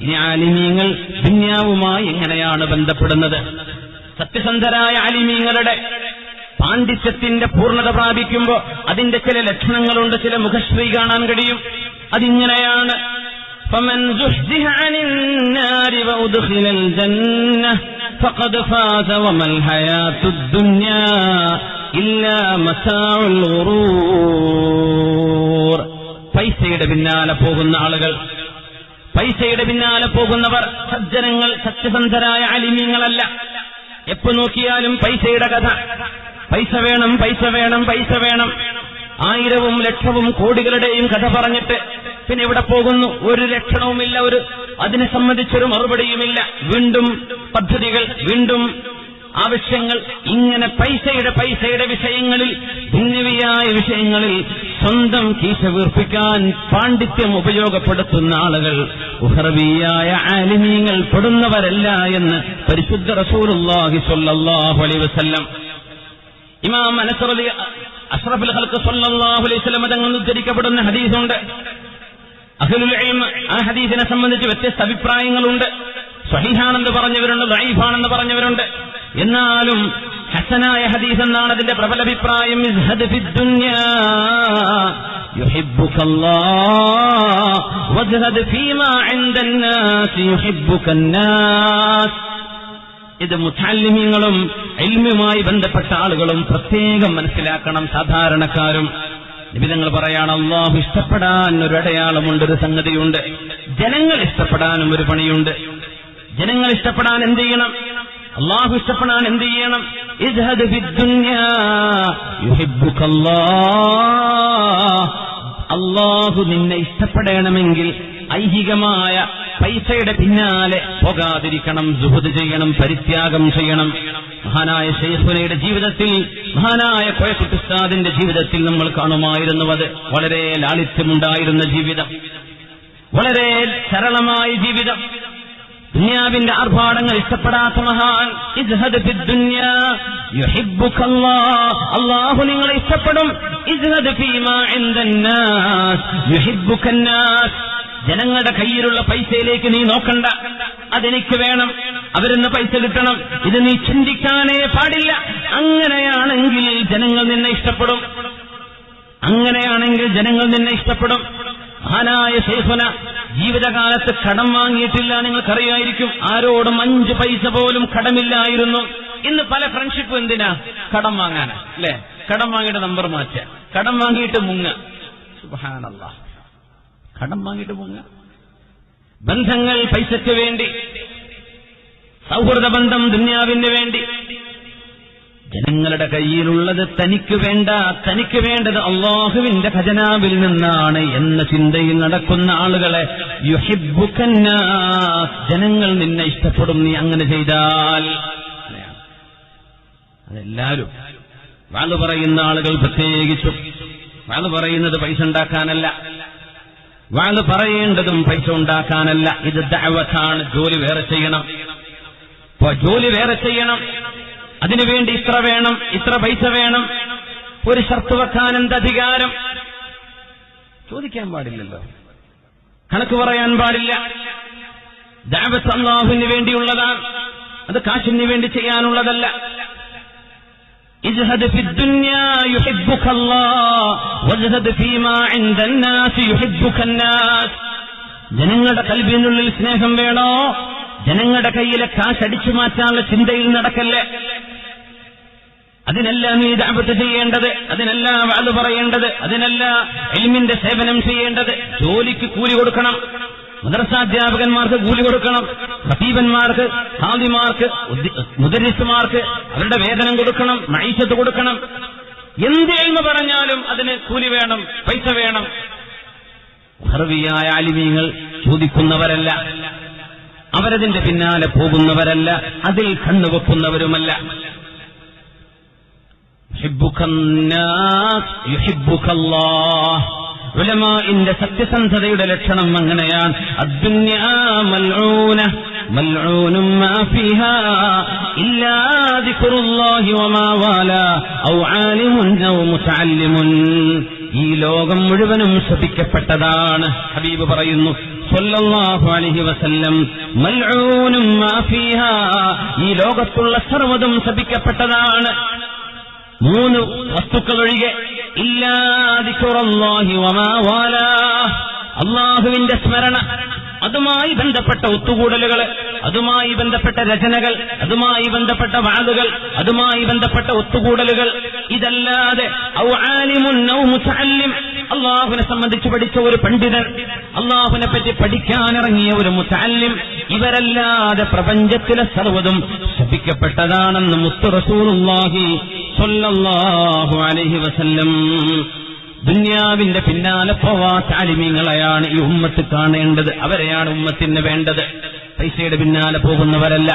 ഇനി ആലിമീങ്ങൾ ദുനിയാവുമായി എങ്ങനെയാണ് ബന്ധപ്പെടുന്നത്? സത്യസന്ധരായ ആലിമീങ്ങളുടെ പാണ്ഡിത്യത്തിന്റെ പൂർണ്ണത പ്രാപിക്കുമ്പോൾ അതിന്റെ ചില ലക്ഷണങ്ങളുണ്ട്, ചില മുഖശ്രീ കാണാൻ കഴിയും. അതിങ്ങനെയാണ്: فمن زحزح عن النار وأدخل الجنة فقد فاز وما الحياة الدنيا إلا متاع الغرور. പൈസയുടെ പിന്നാലെ പോകുന്ന ആളുകൾ, പൈസയുടെ പിന്നാലെ പോകുന്നവർ സജ്ജനങ്ങൾ, സത്യസന്ധരായ അലിമീങ്ങളല്ല. എപ്പോ നോക്കിയാലും പൈസയുടെ കഥ. പൈസ വേണം, പൈസ വേണം, പൈസ വേണം. 1000-ഉം ലക്ഷവും കോടികളുടെയും കഥ പറഞ്ഞിട്ട് പിന്നെ ഇവിടെ പോകുന്നു. ഒരു ലക്ഷണവുമില്ല, അതിനെ സംബന്ധിച്ചൊരു മറുപടിയുമില്ല. വീണ്ടും പദ്ധതികൾ, വീണ്ടും ആവശ്യങ്ങൾ. ഇങ്ങനെ പൈസയുടെ വിഷയങ്ങളിൽ, ദുന്യവിയായ വിഷയങ്ങളിൽ സ്വന്തം കീശ വീർപ്പിക്കാൻ പാണ്ഡിത്യം ഉപയോഗപ്പെടുത്തുന്ന ആളുകൾ ഉഖറവിയായ ആലിമീങ്ങൾ പെടുന്നവരല്ല എന്ന് പരിശുദ്ധ റസൂലുള്ളാഹി സ്വല്ലല്ലാഹു അലൈഹി വസല്ലം. ഇമാം അനസ് അഷ്റഫുൽ ഖൽഖ് സ്വല്ലല്ലാഹു അലൈഹി വസല്ലം തങ്ങൾ ഉദ്ധരിക്കപ്പെടുന്ന ഹദീസുണ്ട്. അഹ്ലുൽ ഇൽമ് ആ ഹദീസിനെ സംബന്ധിച്ച് വ്യത്യസ്ത അഭിപ്രായങ്ങളുണ്ട്. സ്വഹീഹാണെന്ന് പറഞ്ഞവരുണ്ട്, ദഈഫാണെന്ന് പറഞ്ഞവരുണ്ട്. എന്നാലും ഹസനായ ഹദീസ് എന്നാണ് അതിന്റെ പ്രബല അഭിപ്രായം. ഇസ്ഹദ് ഫിദ് ദുനിയാ യുഹിബ്ബുകല്ലാഹ് വസ്ഹദ് ഫീമാ ഇൻദന്നാസ് യുഹിബ്ബുകന്നാസ്. ഇത് മുതഅല്ലിമീങ്ങളും ഇൽമുമായി ബന്ധപ്പെട്ട ആളുകളും പ്രത്യേകം മനസ്സിലാക്കണം, സാധാരണക്കാരും. നിബിതങ്ങൾ പറയാണ്, അല്ലാഹു ഇഷ്ടപ്പെടാൻ ഒരു അടയാളമുണ്ട്, ഒരു സംഗതിയുണ്ട്. ജനങ്ങൾ ഇഷ്ടപ്പെടാനും ഒരു പണിയുണ്ട്. ജനങ്ങൾ ഇഷ്ടപ്പെടാൻ എന്ത് ചെയ്യണം? അല്ലാഹു ഇഷ്ടപ്പെടാൻ എന്ത് ചെയ്യണം? ഇസ്ഹദ് ഫിദ് ദുനിയാ യുഹിബ്ബുകല്ലാഹ്. അല്ലാഹു നിന്നെ ഇഷ്ടപ്പെടണമെങ്കിൽ ഐഹികമായ പൈസയുടെ പിന്നാലെ പോകാതിരിക്കണം, സുഹൃദ് ചെയ്യണം, പരിത്യാഗം ചെയ്യണം. മഹാനായ ശൈഖുനയുടെ ജീവിതത്തിൽ, മഹാനായ കോയക്കുട്ടി ഉസ്താദിന്റെ ജീവിതത്തിൽ നമ്മൾ കാണുമായിരുന്നു. അത് വളരെ ലാളിത്യമുണ്ടായിരുന്ന ജീവിതം, വളരെ സരളമായ ജീവിതം. ദുനിയാവിന്റെ ആർഭാടങ്ങൾ ഇഷ്ടപ്പെടാത്ത മഹാൻ. ഇസ്ഹദ് ഫിദ് ദുനിയാ യുഹിബ്ബുകല്ലാഹ്. അല്ലാഹു നിങ്ങളെ ഇഷ്ടപ്പെടും. ഇസ്ഹദ് ഫീമാ ഇൻദന്നാസ് യുഹിബ്ബുകന്നാസ്. ജനങ്ങളുടെ കയ്യിലുള്ള പൈസയിലേക്ക് നീ നോക്കണ്ട. അതെനിക്ക് വേണം, അവരെന്ന് പൈസ കിട്ടണം, ഇത് നീ ചിന്തിക്കാനേ പാടില്ല. അങ്ങനെയാണെങ്കിൽ ജനങ്ങൾ നിന്നെ ഇഷ്ടപ്പെടും. അങ്ങനെയാണെങ്കിൽ ജനങ്ങൾ നിന്നെ ഇഷ്ടപ്പെടും. മഹാനായ ശൈഖുന ജീവിതകാലത്ത് കടം വാങ്ങിയിട്ടില്ല. നിങ്ങൾക്കറിയായിരിക്കും, ആരോടും 5 പൈസ പോലും കടമില്ലായിരുന്നു. ഇന്ന് പല ഫ്രണ്ട്ഷിപ്പും എന്തിനാ? കടം വാങ്ങാനാ, അല്ലെ? കടം വാങ്ങിയിട്ട് നമ്പർ മാറ്റുക, കടം വാങ്ങിയിട്ട് മുങ്ങ. സുബ്ഹാനല്ലാഹ്, കടം വാങ്ങിയിട്ട് മുങ്ങ. ബന്ധങ്ങൾ പൈസയ്ക്ക് വേണ്ടി, സൗഹൃദ ബന്ധം ദുനിയാവിന് വേണ്ടി. ജനങ്ങളുടെ കയ്യിലുള്ളത് തനിക്ക് വേണ്ട, തനിക്ക് വേണ്ടത് അല്ലാഹുവിന്റെ ഖജനാവിൽ നിന്നാണ് എന്ന ചിന്തയിൽ നടക്കുന്ന ആളുകളെ യുഹിബ്ബുകന്നാസ്. ജനങ്ങൾ നിന്നെ ഇഷ്ടപ്പെടും നീ അങ്ങനെ ചെയ്താൽ. അതെല്ലാവരും വാള് പറയുന്ന ആളുകൾ പ്രത്യേകിച്ചും. വാള് പറയുന്നത് പൈസ ഉണ്ടാക്കാനല്ല, വാള് പറയേണ്ടതും പൈസ ഉണ്ടാക്കാനല്ല. ഇത് ദഅവത്താണ്. ജോലി വേറെ ചെയ്യണം, ജോലി വേറെ ചെയ്യണം. അതിനുവേണ്ടി ഇത്ര വേണം, ഇത്ര പൈസ വേണം. ഒരു ഷർത്ത് വെക്കാൻ എന്തധികാരം? ചോദിക്കാൻ പാടില്ലല്ലോ, കണക്ക് പറയാൻ പാടില്ല. ദഅവത്ത് അല്ലാഹുവിന് വേണ്ടിയുള്ളതാണ്, അത് കാശിന് വേണ്ടി ചെയ്യാനുള്ളതല്ല. ഇസ്ഹദ് ഫിദ് ദുനിയാ യുഹിബ്ബുകല്ലാഹ് വസ്ഹദ് ഫീമാ ഇൻദന്നാസ് യുഹിബ്ബുകന്നാസ്. ജനങ്ങളുടെ ഖൽബിനുള്ളിൽ സ്നേഹം വേണോ? ജനങ്ങളുടെ കയ്യിലെ കാശ് അടിച്ചു മാറ്റാനുള്ള ചിന്തയിൽ നടക്കല്ലേ. അതിനല്ല നീ ദഅവത്ത് ചെയ്യേണ്ടത്, അതിനല്ല വഅദ് പറയേണ്ടത്, അതിനല്ല ഇൽമിന്റെ സേവനം ചെയ്യേണ്ടത്. ജോലിക്ക് കൂലി കൊടുക്കണം. മദ്രസാധ്യാപകന്മാർക്ക് കൂലി കൊടുക്കണം, ഖതീബന്മാർക്ക്, ഹാദിമാർക്ക്, മുദരിസുമാർക്ക് അവരുടെ വേതനം കൊടുക്കണം, മഈശത്ത് കൊടുക്കണം. എന്തെന്ന് പറഞ്ഞാലും അതിന് കൂലി വേണം, പൈസ വേണം. ഉഖറവിയായ ആലിമീങ്ങൾ ചോദിക്കുന്നവരല്ല, അവരതിന്റെ പിന്നാലെ പോകുന്നവരല്ല, അതിൽ കണ്ണുവെക്കുന്നവരുമല്ല. യുഹിബ്ബുകന്നാസ് യുഹിബ്ബുകല്ലാഹ്. ഉലമാഇന്റെ സത്യസന്ധതയുടെ ലക്ഷണം അങ്ങനെയാണ്. അദ്ദുനിയാ മൽഊന മൽഊനും മാ ഫീഹാ ഇല്ലാ ദിക്റുല്ലാഹി വമാ വാലാ ഔ ആലിമുൻ ഔ മുതഅല്ലിമുൻ. ഈ ലോകം മുഴുവനും ശപിക്കപ്പെട്ടതാണ്. ഹബീബ് പറയുന്നു സ്വല്ലല്ലാഹു അലൈഹി വസല്ലം മൽഊനും മാ ഫീഹാ, ഈ ലോകത്തുള്ള സർവ്വതും ശപിക്കപ്പെട്ടതാണ്. 3 വസ്തുക്കൾ ഒഴികെ. ഇല്ലാ ദിക്റുല്ലാഹി വമാ വാലാ, അല്ലാഹുവിന്റെ സ്മരണ, അതുമായി ബന്ധപ്പെട്ട ഒത്തുകൂടലുകൾ, അതുമായി ബന്ധപ്പെട്ട രചനകൾ, അതുമായി ബന്ധപ്പെട്ട വാളുകൾ, അതുമായി ബന്ധപ്പെട്ട ഒത്തുകൂടലുകൾ. ഇതല്ലാതെ ഔ ആലിമുൻ ഔ മുതഅല്ലിം, അല്ലാഹുവിനെ സംബന്ധിച്ച് പഠിച്ച ഒരു പണ്ഡിതൻ, അല്ലാഹുവിനെ പറ്റി പഠിക്കാനിറങ്ങിയ ഒരു മുതഅല്ലിം, ഇവരല്ലാതെ പ്രപഞ്ചത്തിലെ സർവ്വതും ശപിക്കപ്പെട്ടതാണെന്ന് മുത്ത് റസൂലുള്ളാഹി സ്വല്ലല്ലാഹു അലൈഹി വസല്ലം. ദുനിയാവിന്റെ പിന്നാലെ പോവാത്ത ആലിമീങ്ങളെയാണ് ഈ ഉമ്മത്ത് കാണേണ്ടത്. അവരെയാണ് ഉമ്മത്തിന് വേണ്ടത്. പൈസയുടെ പിന്നാലെ പോകുന്നവരല്ല,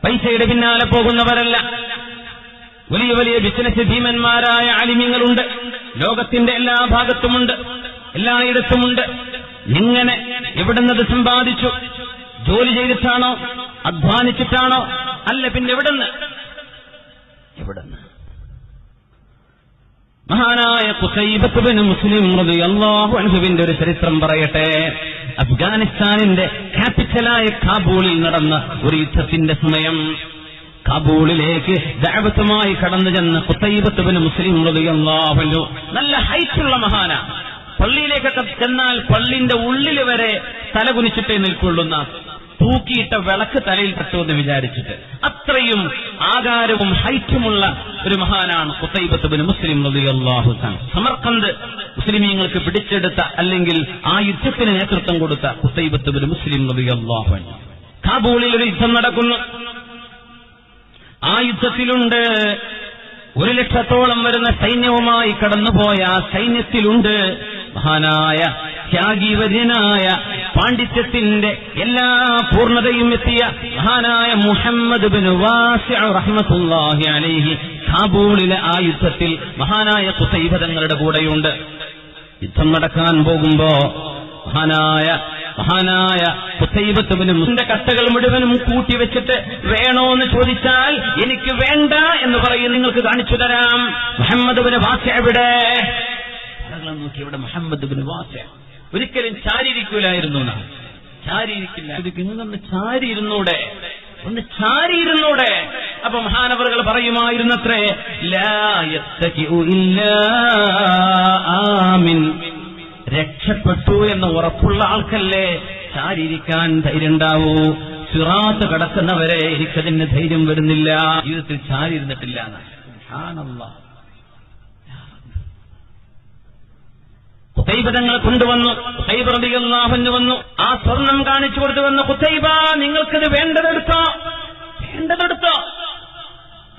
പൈസയുടെ പിന്നാലെ പോകുന്നവരല്ല. വലിയ വലിയ ബിസിനസ് ഭീമന്മാരായ ആലിമീങ്ങളുണ്ട്, ലോകത്തിന്റെ എല്ലാ ഭാഗത്തുമുണ്ട്, എല്ലായിടത്തുമുണ്ട്. ഇങ്ങനെ എവിടുന്നത് സമ്പാദിച്ചു? ജോലി ചെയ്തിട്ടാണോ? അധ്വാനിച്ചിട്ടാണോ? അല്ല, പിന്നെ എവിടുന്ന്? മഹാനായ ഖുസൈബത്ത് ബിൻ മുസ്ലിം റളിയല്ലാഹു അൻഹുവിന്റെ ഒരു ചരിത്രം പറയട്ടെ. അഫ്ഗാനിസ്ഥാനിന്റെ ക്യാപിറ്റലായ കാബൂളിൽ നടന്ന ഒരു യുദ്ധത്തിന്റെ സമയം കാബൂളിലേക്ക് ദഅവത്തുമായി കടന്നു ചെന്ന ഖുസൈബത്ത് ബിൻ മുസ്ലിം റളിയല്ലാഹു അൻഹു നല്ല ഹൈറ്റുള്ള മഹാനാ. പള്ളിയിലേക്കൊക്കെ ചെന്നാൽ പള്ളിന്റെ ഉള്ളിൽ വരെ തലകുനിച്ചിട്ടേ നിൽക്കൊള്ളുന്ന, തൂക്കിയിട്ട വിളക്ക് തലയിൽ തട്ടുമെന്ന് വിചാരിച്ചിട്ട് അത്രയും ആകാരവും ഹൈറ്റുമുള്ള ഒരു മഹാനാണ് ഖുസൈബത്ത് ബിൻ മുസ്ലിം റളിയല്ലാഹു അൻഹു. സമർഖന്ദ് മുസ്ലിമീങ്ങൾക്ക് പിടിച്ചെടുത്ത, അല്ലെങ്കിൽ ആ യുദ്ധത്തിന് നേതൃത്വം കൊടുത്ത ഖുസൈബത്ത് ബിൻ മുസ്ലിം റളിയല്ലാഹു അൻഹു. കാബൂളിൽ ഒരു യുദ്ധം നടക്കുന്നു. ആ യുദ്ധത്തിലുണ്ട് 1,00,000 വരുന്ന സൈന്യവുമായി കടന്നുപോയ ആ സൈന്യത്തിലുണ്ട് മഹാനായ ത്യാഗീവര്യനായ പാണ്ഡിത്യത്തിന്റെ എല്ലാ പൂർണ്ണതയും എത്തിയ മഹാനായ മുഹമ്മദ് ബിൻ വാസിഅ റഹ്മത്തുള്ളാഹി അലൈഹി. കാബൂളിലെ ആ യുദ്ധത്തിൽ മഹാനായ ഖുസൈബ തങ്ങളുടെ കൂടെയുണ്ട്. യുദ്ധം നടക്കാൻ പോകുമ്പോ മഹാനായ ഖുസൈബത്ത് ബിൻ മുസ്ലിമിന്റെ കട്ടകൾ മുഴുവനും കൂട്ടിവെച്ചിട്ട് വേണോന്ന് ചോദിച്ചാൽ എനിക്ക് വേണ്ട എന്ന് പറയും. നിങ്ങൾക്ക് കാണിച്ചു തരാം. മുഹമ്മദ് ബിൻ വാസിഅ എവിടെ? നോക്കി, ഇവിടെ മുഹമ്മദ് ബിൻ വാസിഅ. ഒരിക്കലും ചാരിയിരിക്കൂലായിരുന്നു. ചാരിയിരിക്കില്ല. ഒന്ന് ചാരിയിരുന്നൂടെ, ഒന്ന് ചാരിയിരുന്നൂടെ. അപ്പൊ മഹാനവറുകൾ പറയുമായിരുന്നത്രേ, ലാ യത്തകിഉ ഇല്ലാ ആമിൻ, രക്ഷപ്പെട്ടു എന്ന് ഉറപ്പുള്ള ആൾക്കല്ലേ ചാരിയിരിക്കാൻ ധൈര്യം ഉണ്ടാവൂ. സിറാത്ത് കടക്കുന്നവരെ എനിക്കതിന് ധൈര്യം വരുന്നില്ല. ജീവിതത്തിൽ ചാരിയിരുന്നിട്ടില്ല. സുബ്ഹാനല്ലാഹ്. ഖുസൈബ തങ്ങൾ കൊണ്ടുവന്നു. ഖുസൈബ റളിയല്ലാഹു അൻഹു വന്നു. ആ സ്വർണം കാണിച്ചു കൊടുത്തു വന്നു. ഖുസൈബ, നിങ്ങൾക്കത് വേണ്ടതെടുത്തോ, വേണ്ടതെടുത്തോ.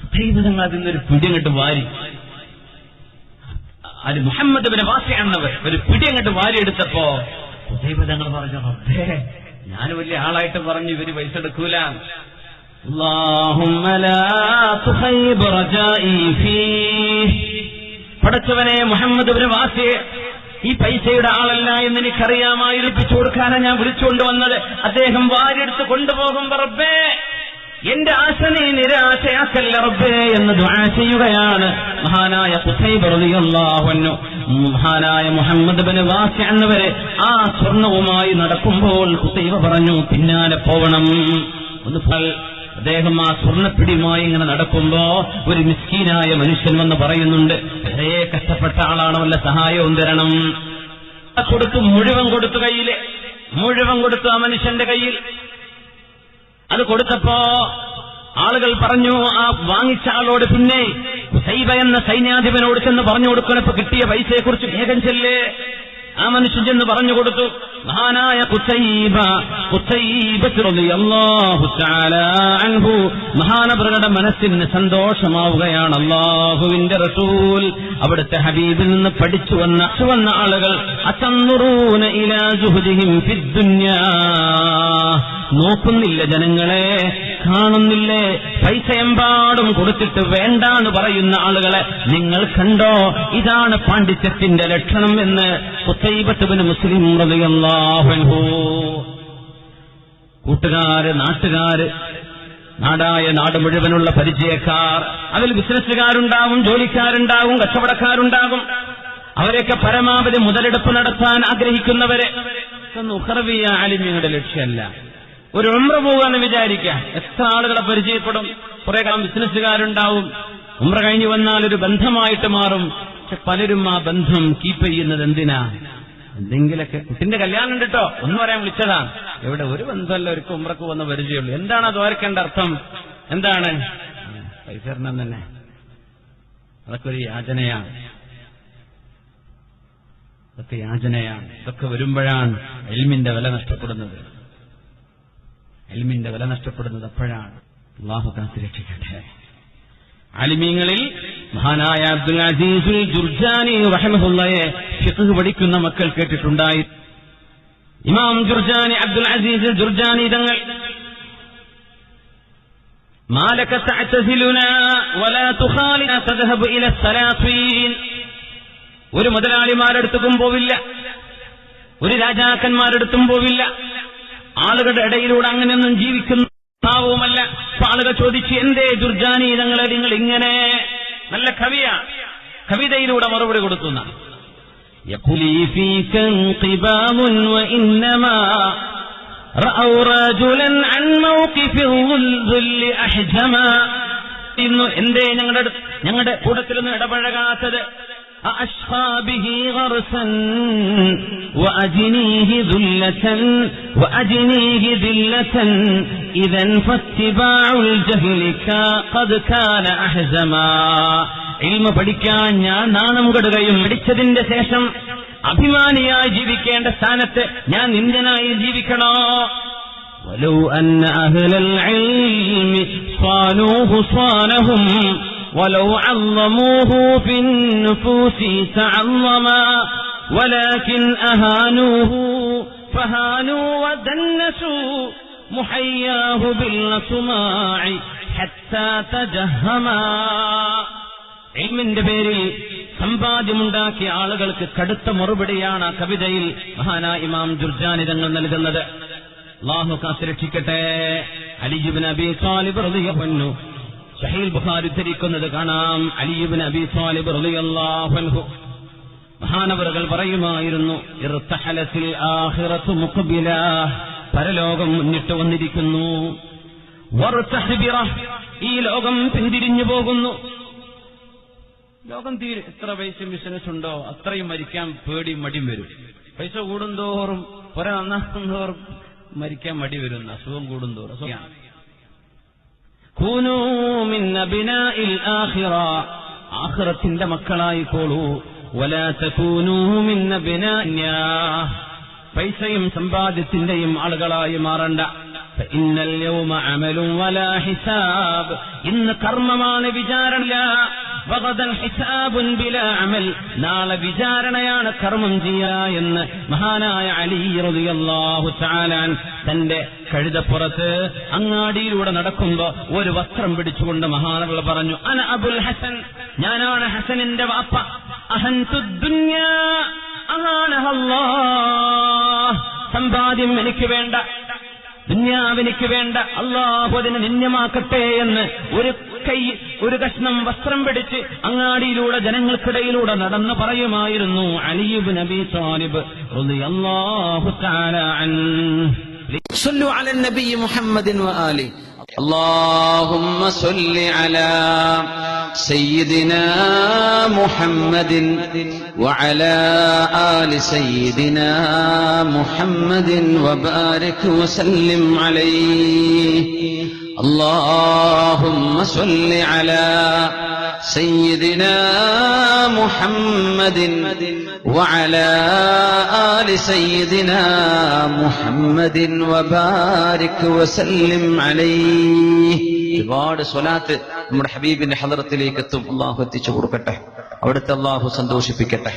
ഖുസൈബ തങ്ങൾ അതിനൊരു പിടിയങ്ങട്ട് വാരി, അത് മുഹമ്മദ് ബിൻ വാസിഅ എന്നവർ ഒരു പിടിയങ്ങട്ട് വാരിയെടുത്തപ്പോ ഖുസൈബ തങ്ങൾ പറഞ്ഞു, റബ്ബേ, ഞാൻ വലിയ ആളായിട്ട് പറഞ്ഞു ഇവര് പൈസ എടുക്കൂല. അല്ലാഹുമ്മ ലാ തുഖൈബ് റജാഇ ഫീഹ്, പടച്ചവനെ, മുഹമ്മദ് ബിൻ വാസിഅ ഈ പൈസയുടെ ആളല്ല എന്ന് എനിക്കറിയാമായി ഏൽപ്പിച്ചു കൊടുക്കാനാണ് ഞാൻ വിളിച്ചുകൊണ്ടുവന്നത്. അദ്ദേഹം വാരിയെടുത്ത് കൊണ്ടുപോകുമ്പോ റബ്ബേ, എന്റെ ആശ നീ നിരാശയാക്കല്ല റബ്ബേ എന്ന് ദുആ ചെയ്യുകയാണ് മഹാനായ ഖുസൈബ റളിയല്ലാഹു അൻഹു. മഹാനായ മുഹമ്മദ് ബിൻ വാസിഅ എന്നവരെ ആ സ്വർണവുമായി നടക്കുമ്പോൾ ഖുസൈബ പറഞ്ഞു, പിന്നാലെ പോവണം. അദ്ദേഹം ആ സ്വർണ്ണപ്പിടിയുമായി ഇങ്ങനെ നടക്കുമ്പോ ഒരു മിസ്കീനായ മനുഷ്യൻ വന്ന് പറയുന്നുണ്ട്, വളരെ കഷ്ടപ്പെട്ട ആളാണ്, വല്ല സഹായവും തരണം. കൊടുത്തു, മുഴുവൻ കൊടുത്തു, കയ്യില് മുഴുവൻ കൊടുത്തു ആ മനുഷ്യന്റെ കയ്യിൽ. അത് കൊടുത്തപ്പോ ആളുകൾ പറഞ്ഞു, ആ വാങ്ങിച്ച ആളോട് പിന്നെ ഖുസൈബ എന്ന സൈന്യാധിപനോട് ചെന്ന് പറഞ്ഞു കൊടുക്കണപ്പോ കിട്ടിയ പൈസയെക്കുറിച്ച് വേഗം ചെല്ലേ. ആ മനുഷ്യൻ ചെന്ന് പറഞ്ഞു കൊടുത്തു. മഹാനായ ഖുസൈബ റളിയല്ലാഹു തആല അൻഹു മഹാനവറുടെ മനസ്സിന് സന്തോഷമാവുകയാണ്. അല്ലാഹുവിന്റെ റസൂൽ, അവിടുത്തെ ഹബീബിൽ നിന്ന് പഠിച്ചു വന്ന ആളുകൾ അതൻറുന ഇലാ സുഹദിഹിം ഫിദ് ദുനിയാ, നോക്കുന്നില്ല ജനങ്ങളെ, കാണുന്നില്ലേ പൈസയെമ്പാടും കൊടുത്തിട്ട് വേണ്ടാന്ന് പറയുന്ന ആളുകളെ നിങ്ങൾ കണ്ടോ? ഇതാണ് പാണ്ഡിത്യത്തിന്റെ ലക്ഷണം എന്ന് ഖുസൈബത്ത് ബിൻ മുസ്ലിം റളിയല്ലാഹു അൻഹു. കൂട്ടുകാര്, നാട്ടുകാര്, നാടായ നാട് മുഴുവനുള്ള പരിചയക്കാർ, അതിൽ ബിസിനസ്സുകാരുണ്ടാവും, ജോലിക്കാരുണ്ടാവും, കച്ചവടക്കാരുണ്ടാകും. അവരെയൊക്കെ പരമാവധി മുതലെടുപ്പ് നടത്താൻ ആഗ്രഹിക്കുന്നവരെ നമുക്കൊന്നും ഉഖറവിയ ആലിമ്യങ്ങളുടെ ലക്ഷ്യമല്ല. ഒരു ഉംറ പോകാന്ന് വിചാരിക്കാം, എത്ര ആളുകളെ പരിചയപ്പെടും, കുറെ കാലം ബിസിനസ്സുകാരുണ്ടാവും, ഉംറ കഴിഞ്ഞു വന്നാൽ ഒരു ബന്ധമായിട്ട് മാറും. പക്ഷെ പലരും ആ ബന്ധം കീപ്പ് ചെയ്യുന്നത് എന്തിനാ? എന്തെങ്കിലൊക്കെ കുട്ടിന്റെ കല്യാണം ഉണ്ട് കേട്ടോ, ഒന്നും പറയാൻ വിളിച്ചതാ. എവിടെ ഒരു ബന്ധമല്ല, ഒരു ഉംറക്ക് വന്ന പരിചയമുള്ളൂ. എന്താണ് അത് ഓർക്കേണ്ട അർത്ഥം? എന്താണ്? പൈസ തരണം തന്നെ. അതൊക്കെ ഒരു യാചനയാണ്, അതൊക്കെ യാചനയാണ്. ഇതൊക്കെ വരുമ്പോഴാണ് ഇൽമിന്റെ വില നഷ്ടപ്പെടുന്നത്. ഇൽമിന്റെ വില നഷ്ടപ്പെടുന്നത് അപ്പോഴാണ്. അല്ലാഹു കാത്ത് രക്ഷിക്കട്ടെ. ആലിമീങ്ങളിൽ മഹാനായ അബ്ദുൽ അസീസുൽ ജുർജാനി റഹിമഹുള്ളയെ ഫിഖ് പഠിക്കുന്ന മക്കൾ കേട്ടിട്ടുണ്ടായി. ഇമാം ജുർജാനി, അബ്ദുൽ അസീസ് ജുർജാനി തങ്ങൾ, മാലക തഅതസിലുനാ വലാ തുഖാലിനാ തദ്ഹബു ഇലാ സലാഫീൻ. ഒരു മുതലാളിമാരെടുത്തും പോവില്ല, ഒരു രാജാക്കന്മാരെടുത്തും പോവില്ല, ആളുകളുടെ ഇടയിലൂടെ അങ്ങനെയൊന്നും ജീവിക്കുന്നവുമല്ല. ആളുകൾ ചോദിച്ചു, എന്തേ ജുർജാനി തങ്ങളെ നിങ്ങൾ ഇങ്ങനെ? നല്ല കവിയാണ്, കവിതയിലൂടെ മറുപടി കൊടുക്കുന്ന. യഖുലി ഫീക ഖിബാമുൻ വഇന്നമാ റഅൗ റജുലൻ അൻ മൗഖിഫിൽ ദുല്ലി അഹ്ജമാ. ഇന്ന് എന്തേ ഞങ്ങളുടെ കൂട്ടത്തിലൊന്നും ഇടപഴകാത്തത്? أأشخى غرسا وأجنيه ذلة إذا فاتباع الجهل قد كان أحزما. ഇൽമ പഠിക്കാൻ ഞാൻ നാണം കെടുകയും പഠിച്ചതിന്റെ ശേഷം അഭിമാനിയായി ജീവിക്കേണ്ട സ്ഥാനത്ത് ഞാൻ നിന്ദനായി ജീവിക്കണോ? ولو أن أهل العلم صانوه صانهم ولو عظموه في النفوس تعظما ولكن أهانوه فهانوا ودنسوا محياه بالأسماع حتى تجهما. ഇൽമിന്റെ പേരിൽ സമ്പാദ്യമുണ്ടാക്കിയ ആളുകൾക്ക് കടുത്ത മറുപടിയാണ് ആ കവിതയിൽ മഹാനായ ഇമാം ജുർജാനി തങ്ങൾ നൽകുന്നത്. അല്ലാഹു കാത്തുരക്ഷിക്കട്ടെ. അലി ഇബ്നു അബീ ത്വാലിബ് റളിയല്ലാഹു അൻഹു സഹീഹ് ബുഖാരി ഉദ്ധരിക്കുന്നത് കാണാം. അലി ഇബ്നു അബീ ത്വാലിബ് റളിയല്ലാഹു അൻഹു മഹാനവറുകൾ പറയുമായിരുന്നു, ഇർതഹലത്തിൽ ആഖിറത്തു മുഖ്ബില, പരലോകം മുന്നിട്ട് വന്നിരിക്കുന്നു. വർതഹബിറ, ഈ ലോകം പിന്തിരിഞ്ഞു പോകുന്നു. ലോകം തീരെ എത്ര പൈസ ബിസിനസ് ഉണ്ടോ അത്രയും മരിക്കാൻ പേടി മടി വരും. പൈസ കൂടുന്തോറും പുര നന്നാക്കുന്തോറും മരിക്കാൻ മടി വരുന്ന അസുഖം കൂടുന്തോറും. കൂനൂ മിൻ അബ്നാഇൽ ആഖിറ, ആഖിറത്തിന്റെ മക്കളായിക്കോളൂ. വലാ തകൂനൂ മിൻ അബ്നാഇന്നാ, പൈസയും സമ്പാദ്യത്തിന്റെയും ആളുകളായി മാറണ്ട. ഫഇന്നൽ യൗമ അമലുൻ വലാ ഹിസാബ്, ഇന്ന് കർമ്മമാണ്, വിചാരണ. വഗദൻ ഹിസാബുൻ ബിലാ അമൽ, നാളെ വിചാരണയാണ്, കർമ്മം ചെയ്യാ എന്ന് മഹാനായ അലി റളിയല്ലാഹു തആല തന്റെ കഴുതപ്പുറത്ത് അങ്ങാടിയിലൂടെ നടക്കുമ്പോ ഒരു വസ്ത്രം പിടിച്ചുകൊണ്ട് മഹാനവറുകൾ പറഞ്ഞു, അന അബുൽ ഹസൻ, ഞാനാണ് ഹസനിന്റെ വാപ്പ. അഹൻതുദ് ദുനിയാ അഹാനഹല്ലാഹ്, സമ്പാദ്യം എനിക്ക് വേണ്ട, ദുനിയാവെനിക്ക് വേണ്ട, അല്ലാഹു അതിനെ നിന്യമാക്കട്ടെ എന്ന് ഒരു കഷ്ണം വസ്ത്രം പിടിച്ച് അങ്ങാടിയിലൂടെ ജനങ്ങൾക്കിടയിലൂടെ നടന്നു പറയുമായിരുന്നു അലി ഇബ്നു അബീ ത്വാലിബ് റളിയല്ലാഹു തആല അൻഹു. صلوا على النبي محمد وآله. اللهم صل على سيدنا محمد وعلى آل سيدنا محمد وبارك وسلم عليه. اللهم صل على سيدنا محمد وعلى آل سيدنا محمد وبارك وسلم عليه. ഒരുപാട് സ്വലാത്ത് നമ്മുടെ ഹബീബിന്റെ ഹദറത്തിലേക്ക് എത്തും. അല്ലാഹു എത്തിച്ചു കൊടുക്കട്ടെ, അവിടുത്തെ അല്ലാഹു സന്തോഷിപ്പിക്കട്ടെ.